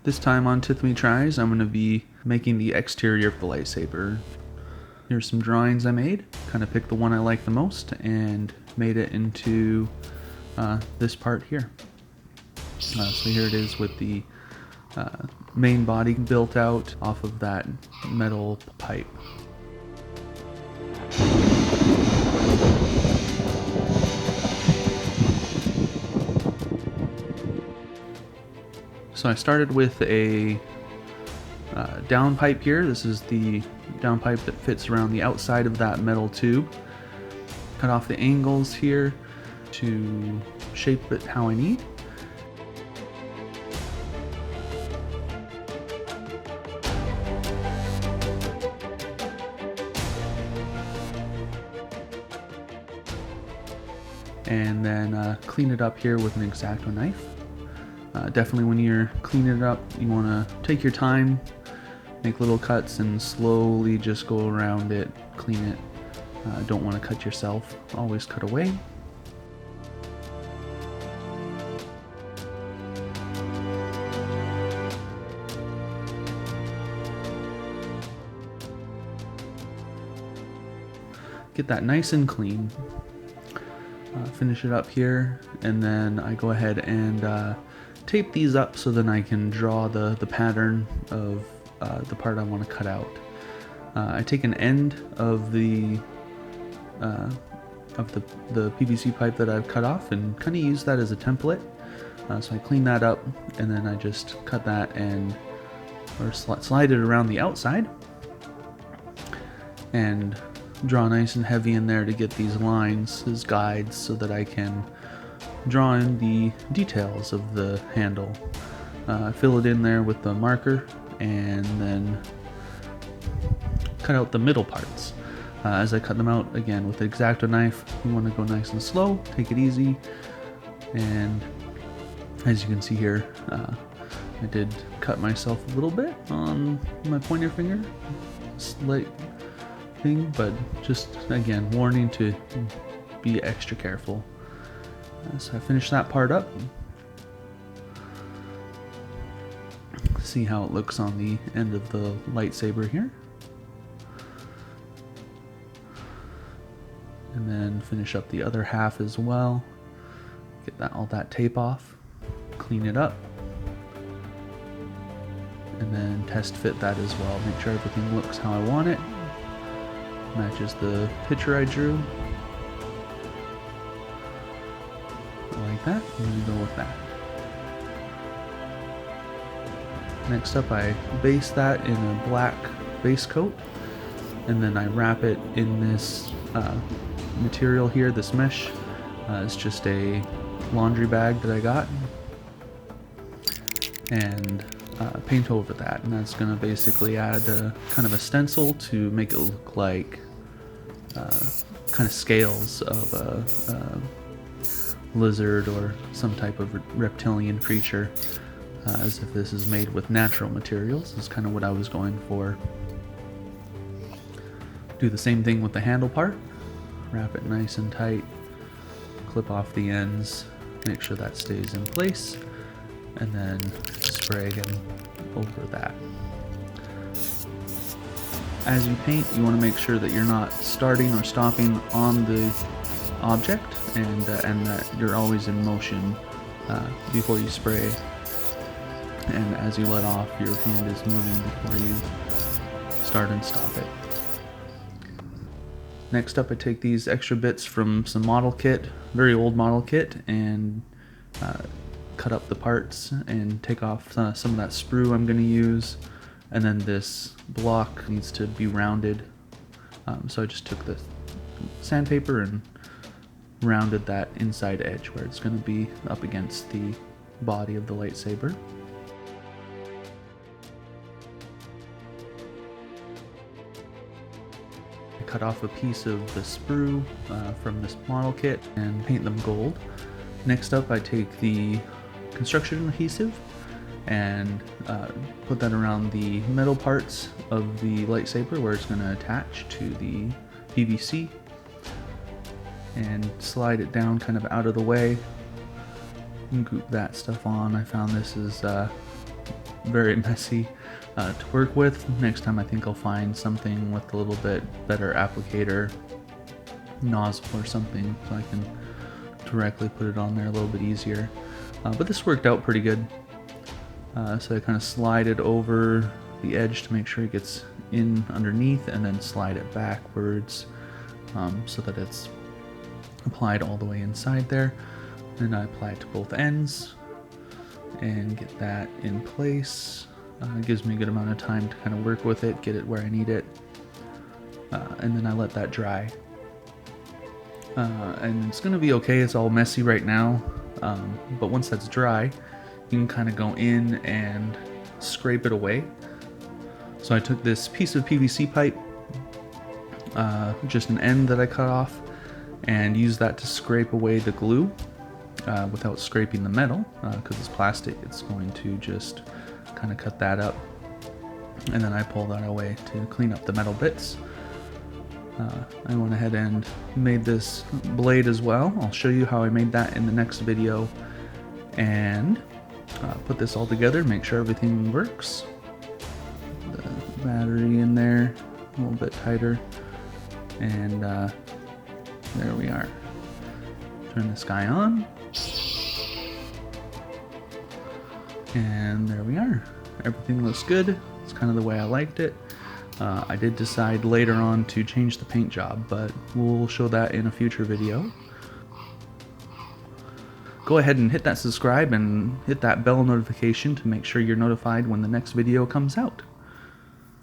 This time on Tithomy Tries, I'm going to be making the exterior of the lightsaber. Here's some drawings I made. Kind of picked the one I like the most and made it into this part here. So here it is with the main body built out off of that metal pipe. So I started with a downpipe here. This is the downpipe that fits around the outside of that metal tube. Cut off the angles here to shape it how I need. And then clean it up here with an X-Acto knife. Definitely when you're cleaning it up, you want to take your time, make little cuts, and slowly just go around it, clean it. Don't want to cut yourself, always cut away. Get that nice and clean. Finish it up here, and then I go ahead and tape these up so then I can draw the pattern of the part I want to cut out. I take an end of the PVC pipe that I've cut off and kind of use that as a template. So I clean that up, and then I just cut that or slide it around the outside and draw nice and heavy in there to get these lines as guides so that I can draw in the details of the handle. Fill it in there with the marker and then cut out the middle parts. As I cut them out, again with the X-Acto knife, you want to go nice and slow, take it easy, and as you can see here, I did cut myself a little bit on my pointer finger, slight thing, but just again, warning to be extra careful. So I finished that part up. See how it looks on the end of the lightsaber here. And then finish up the other half as well. Get all that tape off, clean it up, and then test fit that as well. Make sure everything looks how I want it. Matches the picture I drew. Like that, I'm going to go with that. Next up, I base that in a black base coat, and then I wrap it in this material here, this mesh. It's just a laundry bag that I got, and paint over that, and that's going to basically add kind of a stencil to make it look like kind of scales of a lizard or some type of reptilian creature, as if this is made with natural materials. Is kind of what I was going for. Do the same thing with the handle part. Wrap it nice and tight, clip off the ends, make sure that stays in place, and then spray again over that. As you paint, you want to make sure that you're not starting or stopping on the object, and that you're always in motion before you spray, and as you let off, your hand is moving before you start and stop it. Next up, I take these extra bits from some model kit, very old model kit, and cut up the parts and take off some of that sprue I'm going to use. And then this block needs to be rounded, so I just took the sandpaper and rounded that inside edge where it's going to be up against the body of the lightsaber. I cut off a piece of the sprue from this model kit and paint them gold. Next up, I take the construction adhesive and put that around the metal parts of the lightsaber where it's going to attach to the PVC, and slide it down kind of out of the way and goop that stuff on. I found this is very messy to work with. Next time I think I'll find something with a little bit better applicator, nozzle or something, so I can directly put it on there a little bit easier. But this worked out pretty good. So I kind of slide it over the edge to make sure it gets in underneath, and then slide it backwards so that it's applied all the way inside there. And I apply it to both ends and get that in place. It gives me a good amount of time to kind of work with it, get it where I need it, and then I let that dry. And it's going to be okay. It's all messy right now, but once that's dry, you can kind of go in and scrape it away. So I took this piece of PVC pipe, just an end that I cut off, and used that to scrape away the glue without scraping the metal, because it's plastic. It's going to just kind of cut that up, and then I pull that away to clean up the metal bits. I went ahead and made this blade as well. I'll show you how I made that in the next video, and put this all together, make sure everything works. The battery in there a little bit tighter, and there we are. Turn this guy on, and there we are. Everything looks good. It's kind of the way I liked it. I did decide later on to change the paint job, but we'll show that in a future video. Go ahead and hit that subscribe and hit that bell notification to make sure you're notified when the next video comes out.